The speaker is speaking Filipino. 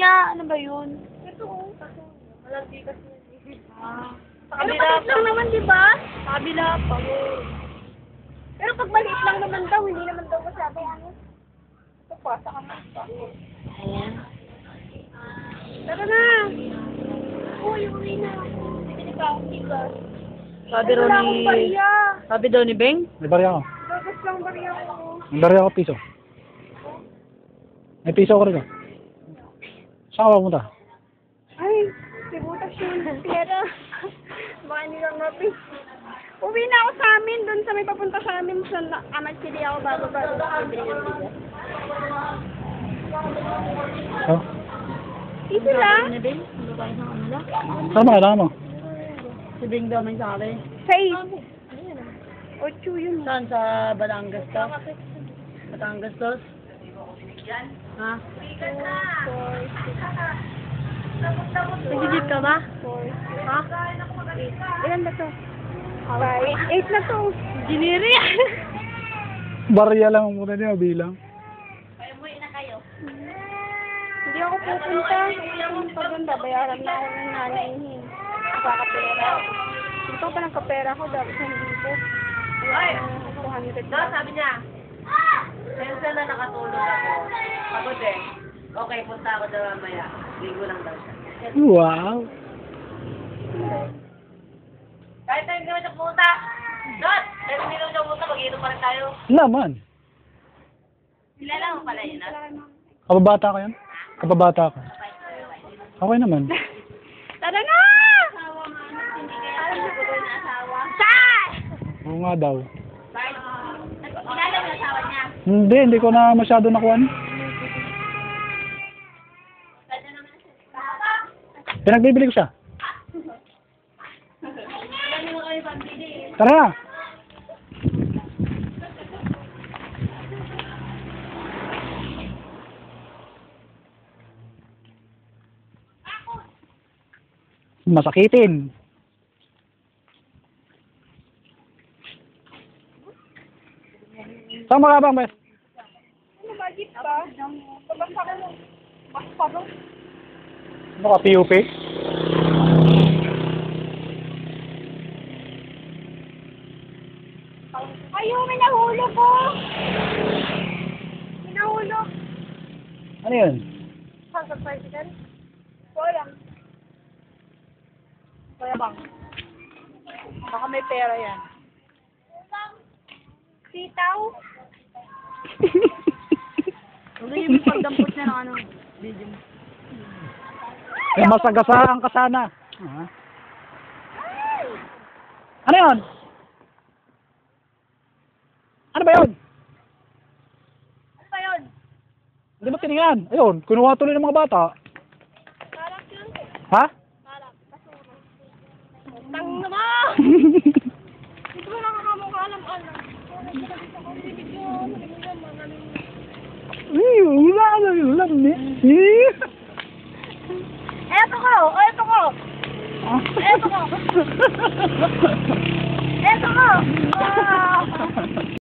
nga, ano ba yun? Ito, malandi kasi. Ah, sa Pero kabila maliit lang naman, di ba? Sa kabila pa. Pero pag maliit lang naman daw, hindi naman daw masyadong ano. Ito pa, sa kamay pa. Ayan. Tara na! Uy, uwi na ako. Bibili pa akong tigas. Sabi Ay, raw wala akong ni... barya. Sabi daw ni Beng? May barya ako. Gagas lang barya ko. May barya ako piso. May piso ko rin ako. Saan ka pumunta? Ay, sibutas yun. Pera. Baka hindi lang natin. Uwi na ako sa amin. Doon sa may papunta sa amin. Sa Amag-City ako bago bibili ng tigas. Oh? Easy lang. Ni Beng? Ano ba kayo ng ano lang? Saan ba kailangan mo? Si Beng daw may sabi. Sa 8. 8 yun. Saan? Sa Batangas to? Batangas to? Ha? 4, 6. Nag-jeep ka ba? 4, Ha? 8. Ilan ba to? 5. 8 na to. Giniri! Barya lang muna niya bilang. Hindi ako pupunta. Pag ganda, bayaran na ako ng nanay niya. Kakapera. Ito pa ng kapera ko, dapat hindi ko. Ay! 200 No, sabi niya, sensa na nakatulog ako. Pagod eh. Okay, punta ako daw mamaya. Ligo lang daw siya. Wow! Kahit tayo hindi naman siya pumunta. Dot! Kahit hindi naman siya pumunta, mag-inom pa rin tayo. Laman! Kilala mo pala yun, ah? Kababata ko yan? Kababata ko. Okay naman. Tara na! Saan? Oo nga daw. Kilala mo yung asawa niya? Hindi ko na masyado nakuha. Pinagbibili ko siya. Tara na! Masakitin. Saan makabang, Bes? Ano ba, jeep ba? Pabasa ko mo. Mas pa rin. Ano ka, PUP? Ayaw, may nahulog ko! May nahulog. Ano yun? Saan sa president? Wala. Kaya bang? Baka may pera yan. Sitaw? Huwag yung pagdampot niya ng ano. Video mo. May masagasaan ka sana. Ah. Ano yun? Ano ba yun? Ano ba yun? Hindi mo tinignan. Ayun, kunuha tuloy ng mga bata. Balak yun. Ha? Balak. Basura. Tang naman! Hindi ko nakakamukha alam-alam. Ay, wala ka lang. Wala ka lang.